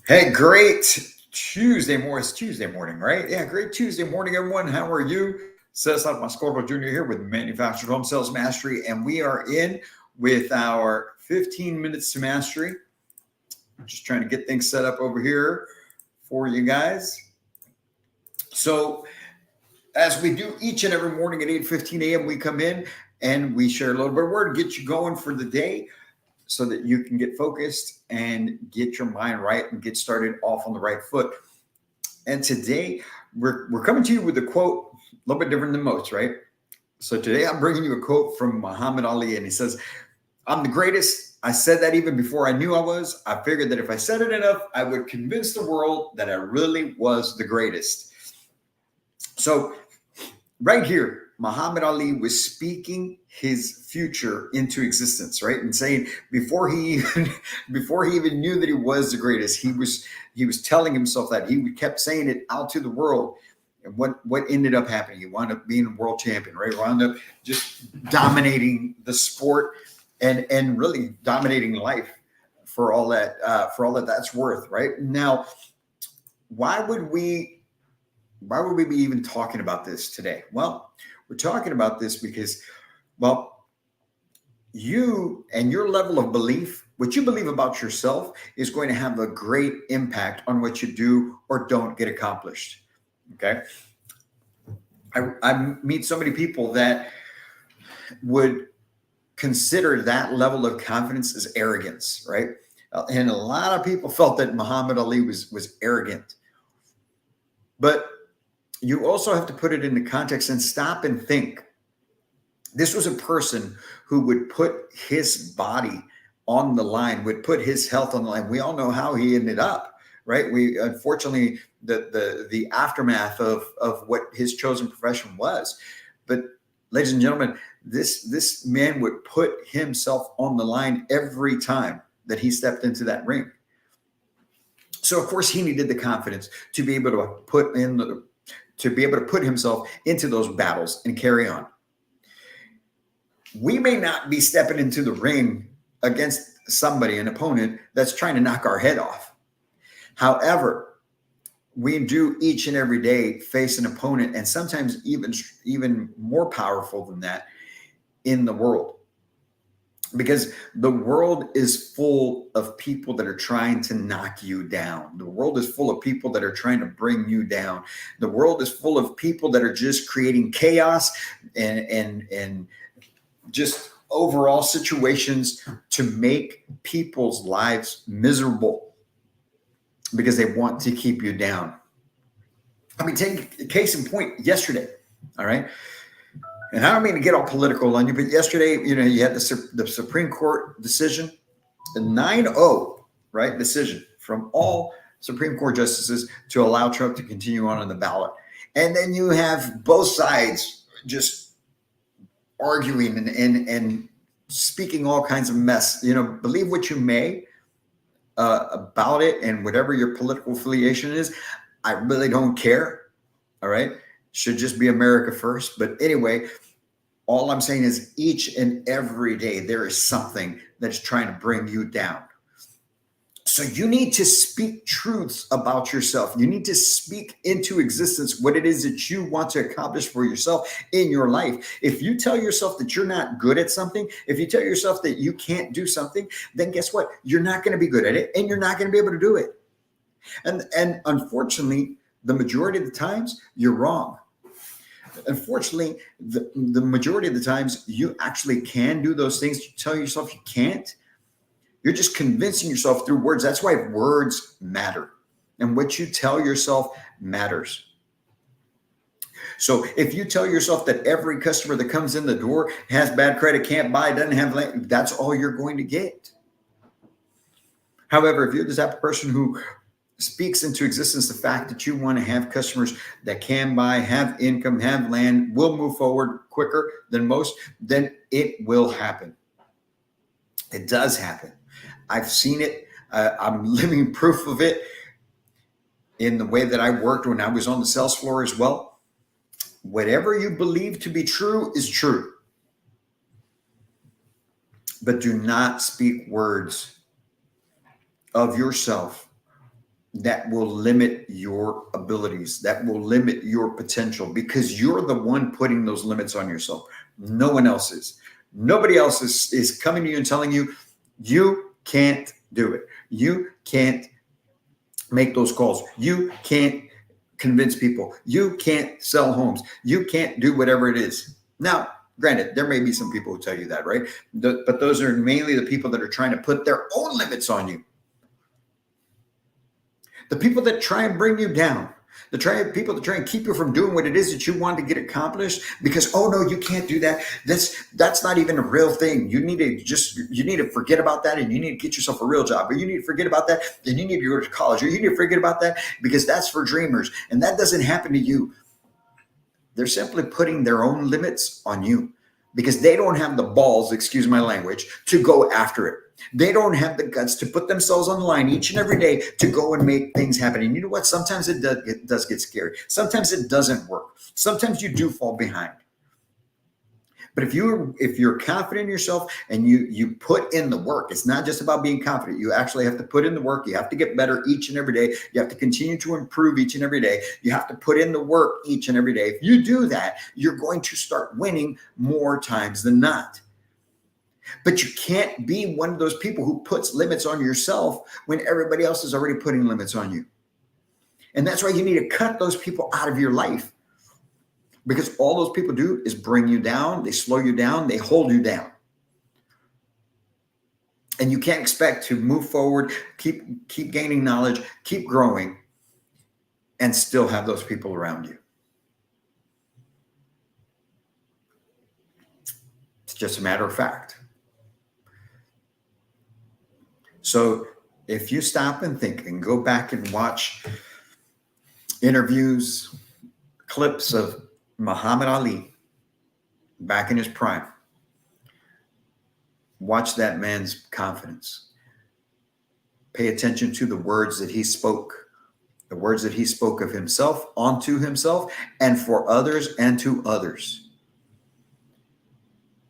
Hey, great Tuesday morning. It's Tuesday morning, right? Yeah, great Tuesday morning, everyone. How are you? Cesar Mascorbo Jr. here with Manufactured Home Sales Mastery, and we are in with our 15 minutes to mastery. Just trying to get things set up over here for you guys. So, as we do each and every morning at 8:15 a.m., we come in and we share a little bit of word, get you going for the day so that you can get focused and get your mind right and get started off on the right foot. And today we're coming to you with a quote a little bit different than most, right? So today I'm bringing you a quote from Muhammad Ali, and he says, "I'm the greatest. I said that even before I knew I was. I figured that if I said it enough, I would convince the world that I really was the greatest." So right here, Muhammad Ali was speaking his future into existence, right? And saying before he even knew that he was the greatest, he was telling himself that he kept saying it out to the world. And what ended up happening? He wound up being a world champion, right? Wound up just dominating the sport and really dominating life for all that that's worth, right? Now, why would we why would we be even talking about this today? Well, we're talking about this because, well, you and your level of belief, what you believe about yourself, is going to have a great impact on what you do or don't get accomplished. Okay. I meet so many people that would consider that level of confidence as arrogance, right? And a lot of people felt that Muhammad Ali was arrogant. But you also have to put it into context and stop and think. This was a person who would put his body on the line, would put his health on the line. We all know how he ended up, right? We unfortunately the aftermath of what his chosen profession was. But ladies and gentlemen, this man would put himself on the line every time that he stepped into that ring. So of course he needed the confidence to be able to put himself into those battles and carry on. We may not be stepping into the ring against somebody, an opponent that's trying to knock our head off. However, we do each and every day face an opponent, and sometimes even more powerful than that, in the world. Because the world is full of people that are trying to knock you down. The world is full of people that are trying to bring you down. The world is full of people that are just creating chaos and just overall situations to make people's lives miserable because they want to keep you down. I mean, take a case in point yesterday, all right? And I don't mean to get all political on you, but yesterday, you had the Supreme Court decision, the 9-0, right, decision from all Supreme Court justices to allow Trump to continue on the ballot. And then you have both sides just arguing and speaking all kinds of mess. Believe what you may about it and whatever your political affiliation is. I really don't care. All right. Should just be America first. But anyway, all I'm saying is each and every day there is something that's trying to bring you down. So you need to speak truths about yourself. You need to speak into existence what it is that you want to accomplish for yourself in your life. If you tell yourself that you're not good at something, if you tell yourself that you can't do something, then guess what? You're not going to be good at it and you're not going to be able to do it. And unfortunately, the majority of the times you're wrong. Unfortunately, the majority of the times you actually can do those things. You tell yourself you can't. You're just convincing yourself through words. That's why words matter. And what you tell yourself matters. So if you tell yourself that every customer that comes in the door has bad credit, can't buy, doesn't have land, that's all you're going to get. However, if you're the type of person who speaks into existence the fact that you want to have customers that can buy, have income, have land, will move forward quicker than most, then it will happen. It does happen. I've seen it. I'm living proof of it in the way that I worked when I was on the sales floor as well. Whatever you believe to be true is true. But do not speak words of yourself that will limit your abilities, that will limit your potential, because you're the one putting those limits on yourself. No one else is. Nobody else is coming to you and telling you, you can't do it. You can't make those calls. You can't convince people. You can't sell homes. You can't do whatever it is. Now, granted, there may be some people who tell you that, right? But those are mainly the people that are trying to put their own limits on you. The people that try and bring you down, people that try and keep you from doing what it is that you want to get accomplished, because, oh no, you can't do that. That's not even a real thing. You need to forget about that, and you need to get yourself a real job, or you need to forget about that, and you need to go to college, or you need to forget about that because that's for dreamers, and that doesn't happen to you. They're simply putting their own limits on you because they don't have the balls, excuse my language, to go after it. They don't have the guts to put themselves on the line each and every day to go and make things happen. And you know what? Sometimes it does get scary. Sometimes it doesn't work. Sometimes you do fall behind. But if you're confident in yourself and you put in the work, it's not just about being confident. You actually have to put in the work. You have to get better each and every day. You have to continue to improve each and every day. You have to put in the work each and every day. If you do that, you're going to start winning more times than not. But you can't be one of those people who puts limits on yourself when everybody else is already putting limits on you. And that's why you need to cut those people out of your life. Because all those people do is bring you down, they slow you down, they hold you down. And you can't expect to move forward, keep gaining knowledge, keep growing, and still have those people around you. It's just a matter of fact. So if you stop and think and go back and watch interviews, clips of Muhammad Ali back in his prime, watch that man's confidence. Pay attention to the words that he spoke, the words that he spoke of himself, onto himself, and for others and to others.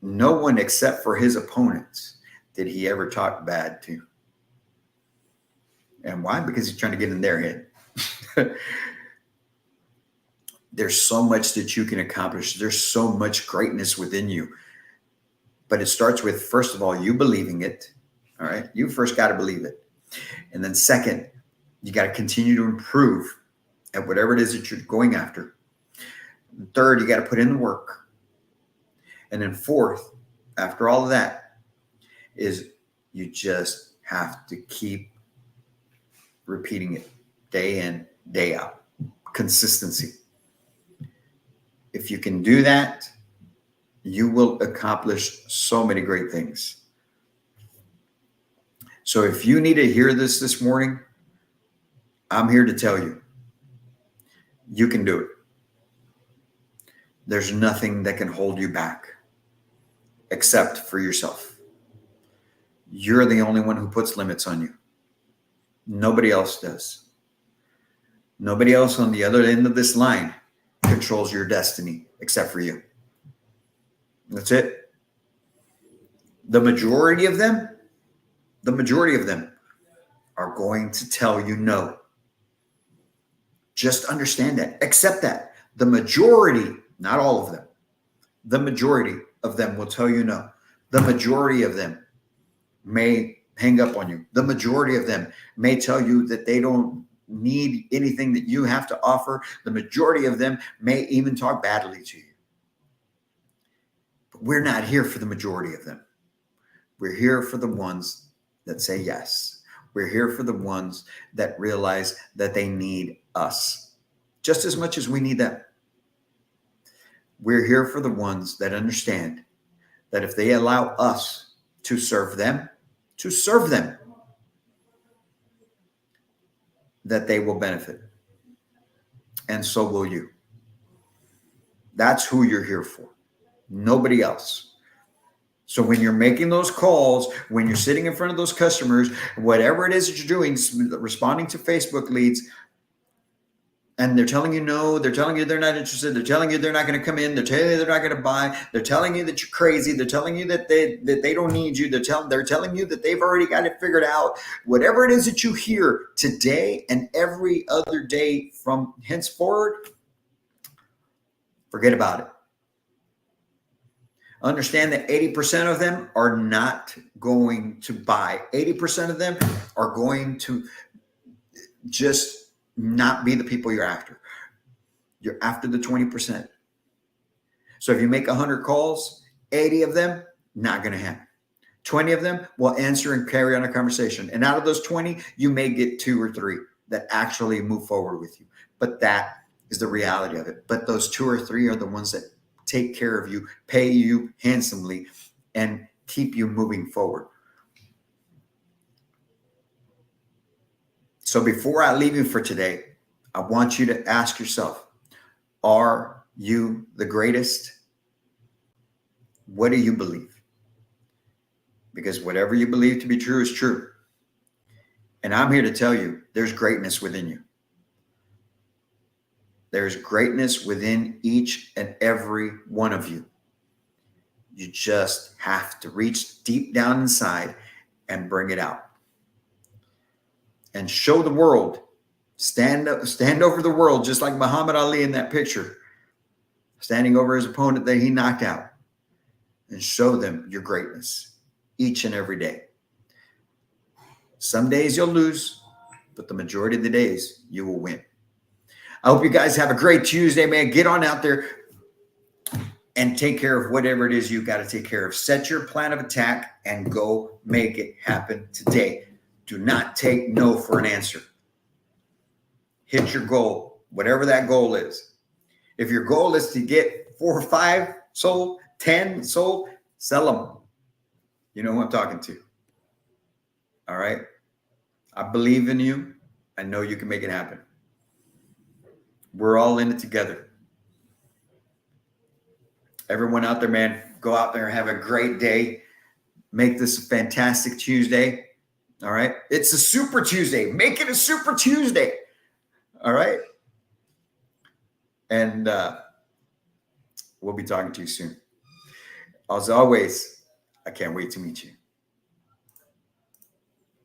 No one except for his opponents did he ever talk bad to. And why? Because he's trying to get in their head. There's so much that you can accomplish. There's so much greatness within you. But it starts with, first of all, you believing it. All right. You first got to believe it. And then second, you got to continue to improve at whatever it is that you're going after. And third, you got to put in the work. And then fourth, after all of that, is you just have to keep repeating it day in, day out. Consistency. If you can do that, you will accomplish so many great things. So if you need to hear this morning, I'm here to tell you, you can do it. There's nothing that can hold you back except for yourself. You're the only one who puts limits on you. Nobody else does. Nobody else on the other end of this line controls your destiny except for you. That's it. The majority of them are going to tell you no. Just understand that. Accept that. The majority, not all of them, the majority of them will tell you no. The majority of them may hang up on you. The majority of them may tell you that they don't need anything that you have to offer. The majority of them may even talk badly to you. But we're not here for the majority of them. We're here for the ones that say yes. We're here for the ones that realize that they need us just as much as we need them. We're here for the ones that understand that if they allow us to serve them, that they will benefit. And so will you. That's who you're here for. Nobody else. So when you're making those calls, when you're sitting in front of those customers, whatever it is that you're doing, responding to Facebook leads, And they're telling you no, they're telling you they're not interested, they're telling you they're not going to come in, they're telling you they're not going to buy, they're telling you that you're crazy, they're telling you that they don't need you, they're telling you that they've already got it figured out. Whatever it is that you hear today and every other day from henceforward, forget about it. Understand that 80% of them are not going to buy. 80% of them are going to just not be the people you're after. You're after the 20%. So if you make 100 calls, 80 of them, not going to happen. 20 of them will answer and carry on a conversation. And out of those 20, you may get 2 or 3 that actually move forward with you. But that is the reality of it. But those 2 or 3 are the ones that take care of you, pay you handsomely, and keep you moving forward. So before I leave you for today, I want you to ask yourself, are you the greatest? What do you believe? Because whatever you believe to be true is true. And I'm here to tell you, there's greatness within you. There's greatness within each and every one of you. You just have to reach deep down inside and bring it out. And show the world, stand over the world, just like Muhammad Ali in that picture, standing over his opponent that he knocked out, and show them your greatness each and every day. Some days you'll lose, but the majority of the days you will win. I hope you guys have a great Tuesday, man. Get on out there and take care of whatever it is you got to take care of. Set your plan of attack and go make it happen today. Do not take no for an answer. Hit your goal, whatever that goal is. If your goal is to get 4 or 5 sold, 10 sold, sell them. You know who I'm talking to. All right? I believe in you. I know you can make it happen. We're all in it together. Everyone out there, man, go out there and have a great day. Make this a fantastic Tuesday. All right? It's a super Tuesday. Make it a super Tuesday. All right? And we'll be talking to you soon. As always, I can't wait to meet you.